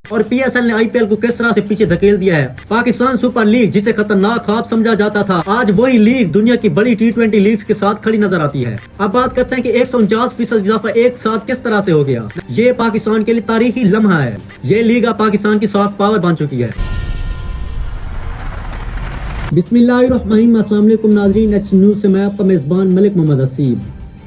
اور P S L نے IPL کو کس طرح سے پیچھے دھکیل دیا ہے۔ پاکستان سپر لیگ جسے خطرناک خواب سمجھا جاتا تھا، آج وہی لیگ دنیا کی بڑی T20 لیگز کے ساتھ کھڑی نظر آتی ہے۔ اب بات کرتے ہیں کہ 149% اضافہ ایک ساتھ کس طرح سے ہو گیا۔ یہ پاکستان کے لیے تاریخی لمحہ ہے۔ یہ لیگ اب پاکستان کی سافٹ پاور بن چکی ہے۔ بسم اللہ الرحمن الرحیم۔ السلام علیکم ناظرین، ایچ نیوز سے میں آپ کا میزبان ملک محمد حسیب۔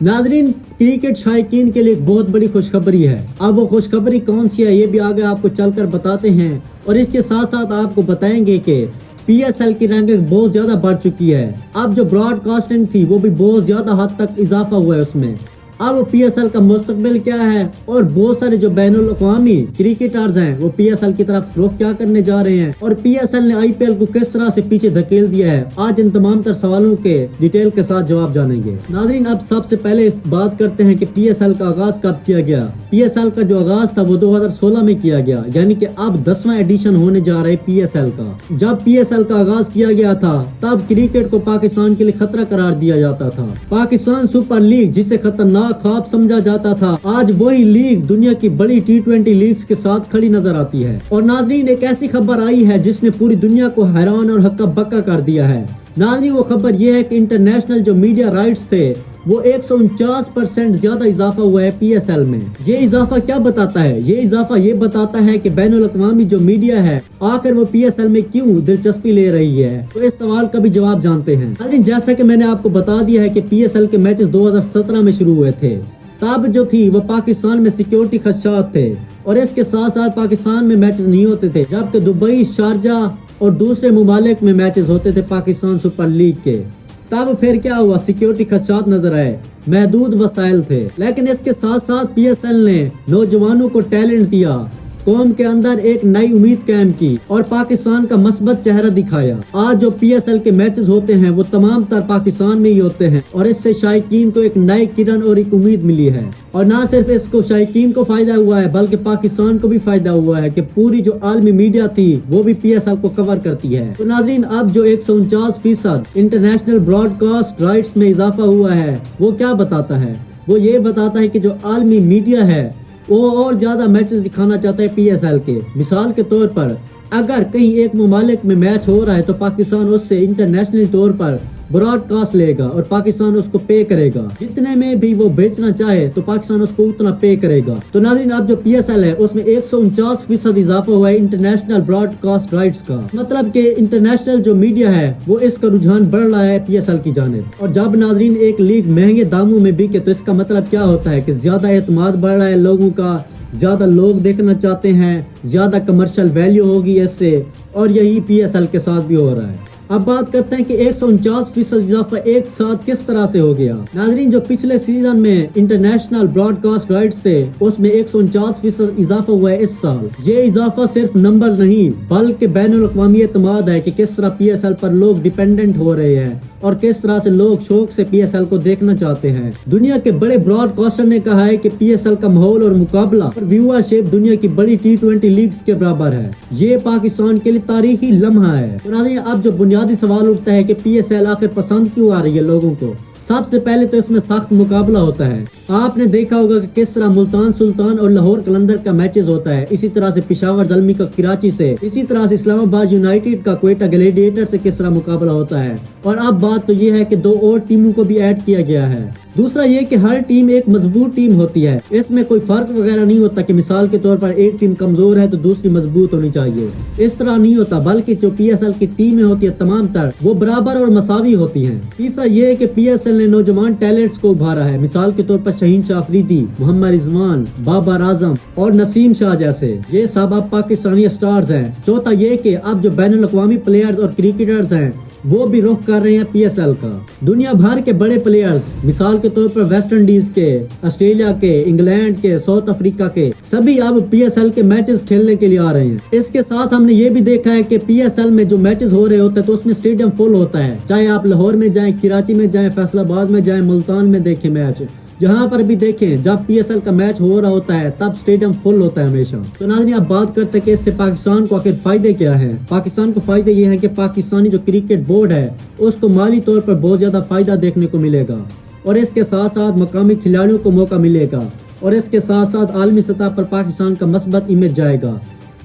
ناظرین، کرکٹ شائقین کے لیے ایک بہت بڑی خوشخبری ہے۔ اب وہ خوشخبری کون سی ہے یہ بھی آگے آپ کو چل کر بتاتے ہیں، اور اس کے ساتھ ساتھ آپ کو بتائیں گے کہ پی ایس ایل کی رینکنگ بہت زیادہ بڑھ چکی ہے۔ اب جو براڈ کاسٹنگ تھی وہ بھی بہت زیادہ حد تک اضافہ ہوا ہے اس میں۔ اب پی ایس ایل کا مستقبل کیا ہے، اور بہت سارے جو بین الاقوامی کرکٹرز ہیں وہ پی ایس ایل کی طرف رخ کیا کرنے جا رہے ہیں، اور پی ایس ایل نے IPL کو کس طرح سے پیچھے دھکیل دیا ہے، آج ان تمام تر سوالوں کے ڈیٹیل کے ساتھ جواب جانیں گے۔ ناظرین، اب سب سے پہلے بات کرتے ہیں کہ پی ایس ایل کا آغاز کب کیا گیا۔ پی ایس ایل کا جو آغاز تھا وہ 2016 میں کیا گیا، یعنی کہ اب 10واں ایڈیشن ہونے جا رہا ہے پی ایس ایل کا۔ جب پی ایس ایل کا آغاز کیا گیا تھا تب کرکٹ کو پاکستان کے لیے خطرہ قرار دیا جاتا تھا۔ پاکستان سپر لیگ جسے خطرناک خواب سمجھا جاتا تھا، آج وہی لیگ دنیا کی بڑی T20 لیگز کے ساتھ کھڑی نظر آتی ہے۔ اور ناظرین، ایک ایسی خبر آئی ہے جس نے پوری دنیا کو حیران اور ہکا بکا کر دیا ہے۔ ناظرین، وہ خبر یہ ہے کہ انٹرنیشنل جو میڈیا رائٹس تھے وہ 149% زیادہ اضافہ ہوا ہے پی ایس ایل میں۔ یہ اضافہ کیا بتاتا ہے؟ یہ اضافہ یہ بتاتا ہے کہ بین الاقوامی جو میڈیا ہے آخر وہ پی ایس ایل میں کیوں دلچسپی لے رہی ہے۔ تو اس سوال کا بھی جواب جانتے ہیں۔ جیسا کہ میں نے آپ کو بتا دیا ہے کہ پی ایس ایل کے میچز 2017 میں شروع ہوئے تھے، تب جو تھی وہ پاکستان میں سیکیورٹی خدشات تھے، اور اس کے ساتھ ساتھ پاکستان میں میچز نہیں ہوتے تھے، جبکہ دبئی، شارجہ اور دوسرے ممالک میں میچز ہوتے تھے پاکستان سپر لیگ کے۔ تب پھر کیا ہوا، سیکیورٹی خدشات نظر آئے، محدود وسائل تھے، لیکن اس کے ساتھ ساتھ پی ایس ایل نے نوجوانوں کو ٹیلنٹ دیا، قوم کے اندر ایک نئی امید قائم کی اور پاکستان کا مثبت چہرہ دکھایا۔ آج جو پی ایس ایل کے میچز ہوتے ہیں وہ تمام تر پاکستان میں ہی ہوتے ہیں، اور اس سے شائقین کو ایک نئی کرن اور ایک امید ملی ہے۔ اور نہ صرف اس کو شائقین کو فائدہ ہوا ہے بلکہ پاکستان کو بھی فائدہ ہوا ہے کہ پوری جو عالمی میڈیا تھی وہ بھی پی ایس ایل کو کور کرتی ہے۔ تو ناظرین، اب جو 149% انٹرنیشنل براڈ کاسٹ رائٹس میں اضافہ ہوا ہے وہ کیا بتاتا ہے؟ وہ یہ بتاتا ہے کہ جو عالمی میڈیا ہے وہ اور زیادہ میچز دکھانا چاہتا ہے پی ایس ایل کے۔ مثال کے طور پر اگر کہیں ایک ممالک میں میچ ہو رہا ہے تو پاکستان اس سے انٹرنیشنل طور پر براڈ کاسٹ لے گا اور پاکستان اس کو پے کرے گا، جتنے میں بھی وہ بیچنا چاہے تو پاکستان اس کو اتنا پے کرے گا۔ تو ناظرین، اب جو پی ایس ایل ہے اس میں 149% اضافہ ہوا ہے انٹرنیشنل براڈ کاسٹ رائٹس کا، مطلب کہ انٹرنیشنل جو میڈیا ہے وہ اس کا رجحان بڑھ رہا ہے پی ایس ایل کی جانب۔ اور جب ناظرین ایک لیگ مہنگے داموں میں بکے تو اس کا مطلب کیا ہوتا ہے کہ زیادہ اعتماد بڑھ رہا ہے لوگوں کا، زیادہ لوگ دیکھنا چاہتے ہیں، زیادہ کمرشل ویلیو ہوگی اس سے، اور یہی پی ایس ایل کے ساتھ بھی ہو رہا ہے۔ اب بات کرتے ہیں کہ 149% اضافہ ایک ساتھ کس طرح سے ہو گیا۔ ناظرین، جو پچھلے سیزن میں انٹرنیشنل براڈ کاسٹ رائٹس تھے اس میں 149% اضافہ ہوا ہے اس سال۔ یہ اضافہ صرف نمبر نہیں بلکہ بین الاقوامی اعتماد ہے کہ کس طرح پی ایس ایل پر لوگ ڈیپینڈنٹ ہو رہے ہیں اور کس طرح سے لوگ شوق سے پی ایس ایل کو دیکھنا چاہتے ہیں۔ دنیا کے بڑے براڈ کاسٹر نے کہا ہے کہ پی ایس ایل کا ماحول اور مقابلہ اور ویورشپ دنیا کی بڑی T20 لیگز کے برابر ہے۔ یہ پاکستان کے لیے تاریخی لمحہ ہے۔ اب جو بنیادی سوال اٹھتا ہے کہ پی ایس ایل آخر پسند کیوں آ رہی ہے لوگوں کو، سب سے پہلے تو اس میں سخت مقابلہ ہوتا ہے۔ آپ نے دیکھا ہوگا کہ کس طرح ملتان سلطان اور لاہور قلندر کا میچز ہوتا ہے، اسی طرح سے پشاور زلمی کا کراچی سے، اسی طرح سے اسلام آباد یونائیٹڈ کا کوئٹہ گلیڈیٹر سے کس طرح مقابلہ ہوتا ہے۔ اور اب بات تو یہ ہے کہ 2 اور ٹیموں کو بھی ایڈ کیا گیا ہے۔ دوسرا یہ کہ ہر ٹیم ایک مضبوط ٹیم ہوتی ہے، اس میں کوئی فرق وغیرہ نہیں ہوتا کہ مثال کے طور پر ایک ٹیم کمزور ہے تو دوسری مضبوط ہونی چاہیے، اس طرح نہیں ہوتا، بلکہ جو پی ایس ایل کی ٹیمیں ہوتی ہیں تمام تر وہ برابر اور مساوی ہوتی ہیں۔ تیسرا یہ ہے کہ پی ایس ایل نے نوجوان ٹیلنٹس کو ابھارا ہے، مثال کے طور پر شہین شاہ افریدی، محمد رضوان، بابر اعظم اور نسیم شاہ جیسے، یہ سب اب پاکستانی سٹارز ہیں۔ چوتھا یہ کہ اب جو بین الاقوامی پلیئرز اور کرکٹرز ہیں وہ بھی رخ کر رہے ہیں پی ایس ایل کا۔ دنیا بھر کے بڑے پلیئرز، مثال کے طور پر ویسٹ انڈیز کے، آسٹریلیا کے، انگلینڈ کے، ساؤتھ افریقہ کے، سبھی اب پی ایس ایل کے میچز کھیلنے کے لیے آ رہے ہیں۔ اس کے ساتھ ہم نے یہ بھی دیکھا ہے کہ پی ایس ایل میں جو میچز ہو رہے ہوتے ہیں تو اس میں اسٹیڈیم فل ہوتا ہے، چاہے آپ لاہور میں جائیں، کراچی میں جائیں، فیصل آباد میں جائیں، ملتان میں دیکھیں میچ، جہاں پر بھی دیکھیں جب پی ایس ایل کا میچ ہو رہا ہوتا ہے تب اسٹیڈیم فل ہوتا ہے ہمیشہ۔ تو ناظرین، اب بات کرتے ہیں کہ اس سے پاکستان کو آخر فائدے کیا ہیں۔ پاکستان کو فائدے یہ ہیں کہ پاکستانی جو کرکٹ بورڈ ہے اس کو مالی طور پر بہت زیادہ فائدہ دیکھنے کو ملے گا، اور اس کے ساتھ ساتھ مقامی کھلاڑیوں کو موقع ملے گا، اور اس کے ساتھ ساتھ عالمی سطح پر پاکستان کا مثبت امیج جائے گا۔